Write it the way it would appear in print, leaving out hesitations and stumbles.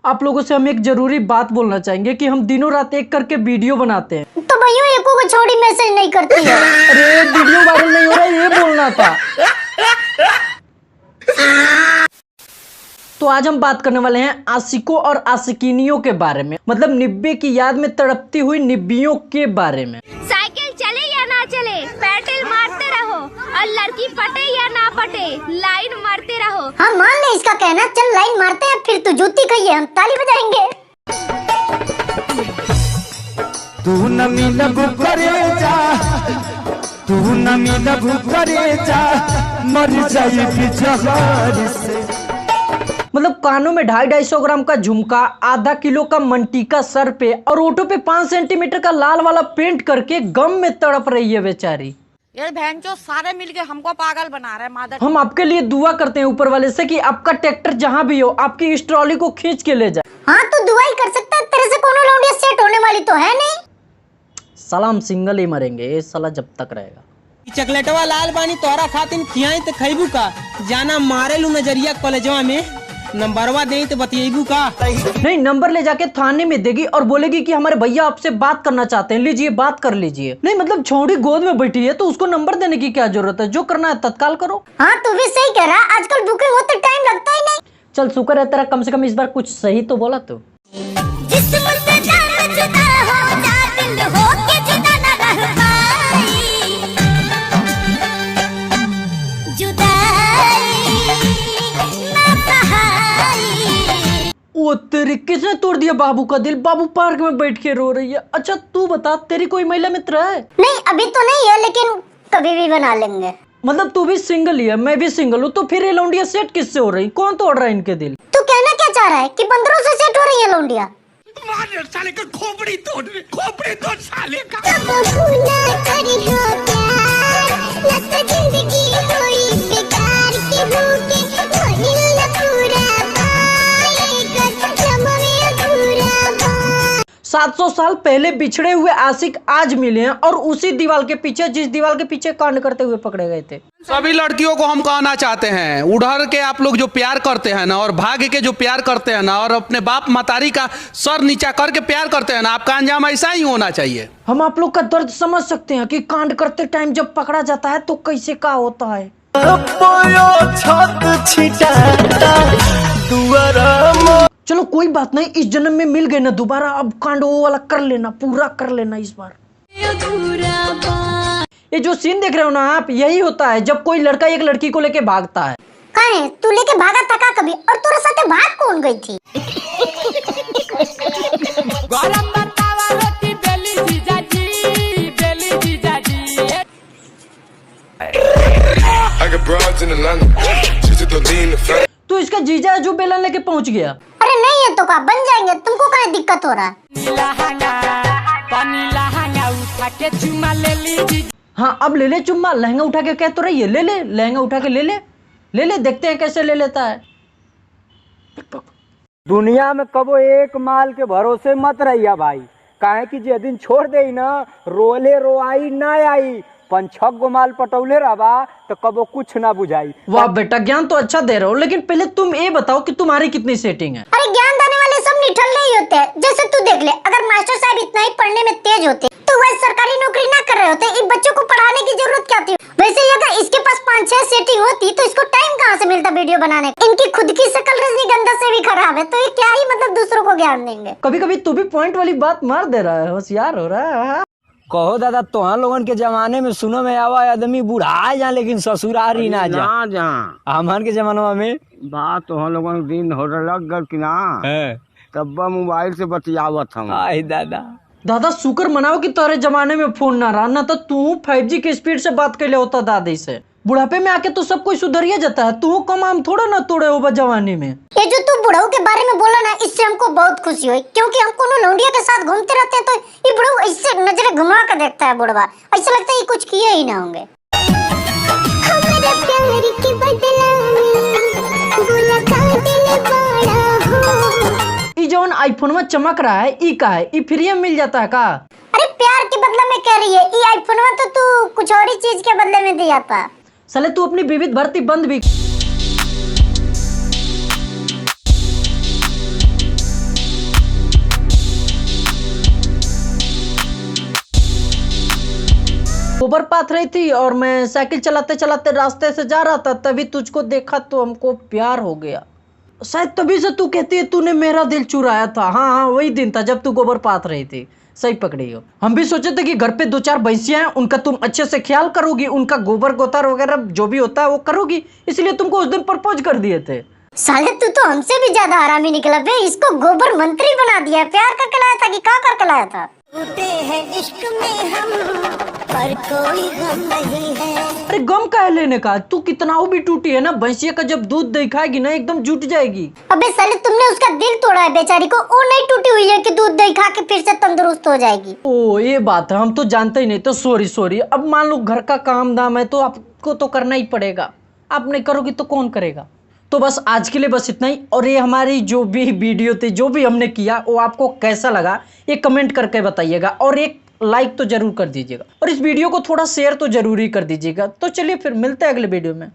आप लोगों से हम एक जरूरी बात बोलना चाहेंगे कि हम दिनों रात एक करके वीडियो बनाते हैं। तो भैया एको को छोड़ी मैसेज नहीं करती है। अरे वीडियो वायरल नहीं हो रहा, ये बोलना था। तो आज हम बात करने वाले हैं आशिकों और आशिकिनियों के बारे में, मतलब निब्बे की याद में तड़पती हुई निब्बियों के बारे में। साइकिल चले या ना चले, पेडल मारते रहो और लड़की पटे या ना पटे, लाइन मारते रहो। हाँ मान ले इसका कहना, चल लाइन मारते हैं, फिर तू जूती कहिए हम ताली बजाएंगे। तू न मिलबू करे जा, तू न मिलबू करे जा, मर जाएगी जहर से। मतलब कानों में 250-250 ग्राम का झुमका, आधा किलो का मंटीका सर पे और ओठों पे 5 सेंटीमीटर का लाल वाला पेंट करके गम में तड़प रही है बेचारी। ये बहन जो सारे मिलके हमको पागल बना रहे हैं मादर। हम आपके लिए दुआ करते हैं ऊपर वाले से कि आपका ट्रैक्टर जहाँ भी हो आपकी इस ट्रॉली को खींच के ले जाए। हाँ तू दुआ ही कर सकता है, तेरे से कोनो लौंडिया सेट होने वाली तो है नहीं। सलाम सिंगल ही मरेंगे ये साला जब तक रहेगा। चॉकलेटवा लाल बानी तोरा खातिन खियाई तो खैबू का, जाना मारे लू नजरिया कॉलेजवा में, नंबरवा दे तो बतिएबू का। नहीं, नंबर ले जाके थाने में देगी और बोलेगी कि हमारे भैया आपसे बात करना चाहते हैं, लीजिए बात कर लीजिए। नहीं मतलब छोड़ी गोद में बैठी है तो उसको नंबर देने की क्या जरूरत है, जो करना है तत्काल करो। हाँ तू भी सही कह रहा, आजकल बुकिंग होते टाइम लगता ही नहीं। चल शुक्र है तेरा, कम से कम इस बार कुछ सही तो बोला तू। वो तेरी किसने तोड़ दिया बाबू का दिल? बाबू पार्क में बैठ के रो रही है। अच्छा तू बता, तेरी कोई महिला मित्र है? नहीं अभी तो नहीं है, लेकिन कभी भी बना लेंगे। मतलब तू भी सिंगल ही है, मैं भी सिंगल हूँ, तो फिर ये लौंडिया सेट किससे हो रही? कौन तोड़ रहा है इनके दिल? तू कहना क्या चाह रहा है कि बंदरों से सेट हो रही है लौंडिया? साले का खोपड़ी तोड़ साले का। सात 700 साल पहले बिछड़े हुए आशिक आज मिले हैं और उसी दीवार के पीछे, जिस दीवार के पीछे कांड करते हुए पकड़े गए थे। सभी लड़कियों को हम कहना चाहते हैं, उधर के आप लोग जो प्यार करते हैं ना, और भाग्य के जो प्यार करते हैं ना, और अपने बाप मतारी का सर नीचा करके प्यार करते हैं ना, आपका अंजाम ऐसा ही होना चाहिए। हम आप लोग का दर्द समझ सकते हैं कि कांड करते टाइम जब पकड़ा जाता है तो कैसे क्या होता है। चलो कोई बात नहीं, इस जन्म में मिल गए ना दोबारा, अब कांड वो वाला कर लेना, पूरा कर लेना इस बार। ये जो सीन देख रहे हो ना आप, यही होता है जब कोई लड़का एक लड़की को लेके भागता है। कहाँ है तू? लेके भागा था का कभी? और तेरे साथ भाग कौन गई थी? तो इसका जीजा जो बेलन लेके पहुंच गया। अरे नहीं है तो का बन जाएंगे, तुमको क्या दिक्कत हो रहा है? हाँ अब ले ले चुम्मा, लहंगा उठा के कह तो रही है, ले ले लहंगा उठा के ले ले, देखते हैं कैसे ले लेता है। दुनिया में कबो एक माल के भरोसे मत रहिया भाई, काहे कि जे दिन छोड़ दे ना, रोले रोआई ना आई, 5-6 गो माल पटौले रहा तो कबो कुछ ना बुझाई। वाह बेटा, ज्ञान तो अच्छा दे रहे हो, लेकिन पहले तुम ये बताओ कि तुम्हारी कितनी सेटिंग है? अरे ज्ञान देने वाले सब निठल्ले ही होते हैं। जैसे तू देख ले, अगर मास्टर साहब इतना ही पढ़ने में तेज होते तो वह सरकारी नौकरी ना कर रहे होते, इन बच्चों को पढ़ाने की जरूरत क्या थी? वैसे ही अगर इसके पास 5-6 सेटिंग होती तो इसको टाइम कहाँ से मिलता वीडियो बनाने? इनकी खुद की शक्ल रजनीगंधा से भी खराब है, तो ये क्या ही मतलब दूसरों को ज्ञान देंगे। कभी कभी तू भी पॉइंट वाली बात मार दे रहा है, होशियार हो रहा है। कहो दादा, तोहर लोगन के जमाने में सुनो में आवा आदमी बुढ़ा जा लेकिन ससुरारी ना जा। हमार के जमाना में बात तो हम लोगन दिन हो लग गल कि ना, तब मोबाइल से बतियावत हम। आई दादा शुक्र मनाओ कि तोरे जमाने में फोन ना रहा, ना तो तू 5G के स्पीड से बात कर ले होता दादी से। बुढ़ापे में आके तो सब कोई सुधरिया जाता है, तू कम आम थोड़ा ना तोड़े हो जवानी में। ये जो तू बुढ़ाऊ के बारे में बोला ना, इससे हमको बहुत खुशी हुई, क्योंकि हम कोनो लौंडिया के साथ घूमते रहते हैं तो ये बुढ़ाऊ इससे नजरें घुमा कर देखता है बुढ़वा, ऐसा लगता है ये कुछ किए ही ना होंगे। जौन आईफोन में चमक रहा है ई का है, ई फ्री में मिल जाता है का? अरे प्यार के बदले में कह रही है, ई आईफोन में तो तू कुछ और ही चीज के बदले में दिया था। साले तू अपनी विविध भर्ती बंद भी गोबर पाथ रही थी और मैं साइकिल चलाते चलाते रास्ते से जा रहा था, तभी तुझको देखा तो हमको प्यार हो गया। शायद तभी से तू कहती है तूने मेरा दिल चुराया था। हाँ हाँ, वही दिन था जब तू गोबर पाथ रही थी, सही पकड़ी हो। हम भी सोचे थे कि घर पे 2-4 भैंसियां हैं, उनका तुम अच्छे से ख्याल करोगी, उनका गोबर गोतार वगैरह जो भी होता है वो करोगी, इसलिए तुमको उस दिन प्रपोज कर दिए थे। साले तू तो हमसे भी ज्यादा हरामी निकला बे। इसको गोबर मंत्री बना दिया। प्यार करके लाया था कि क्या करके लाया था? टूटे हैं इश्क में हम, पर कोई गम नहीं है। अरे गम का लेने का, तू कितना भी टूटी है ना, भैंसिया का जब दूध दिखाएगी ना एकदम जुट जाएगी। अबे साले तुमने उसका दिल तोड़ा है बेचारी को, वो नहीं टूटी हुई है कि दूध दही खा के फिर से तंदुरुस्त हो जाएगी। ओ ये बात है, हम तो जानते ही नहीं, तो सॉरी। अब मान लो घर का काम दाम है तो आपको तो करना ही पड़ेगा, आप नहीं करोगी तो कौन करेगा। तो बस आज के लिए बस इतना ही। और ये हमारी जो भी वीडियो थी, जो भी हमने किया, वो आपको कैसा लगा ये कमेंट करके बताइएगा, और एक लाइक तो जरूर कर दीजिएगा, और इस वीडियो को थोड़ा शेयर तो जरूर ही कर दीजिएगा। तो चलिए फिर मिलते हैं अगले वीडियो में।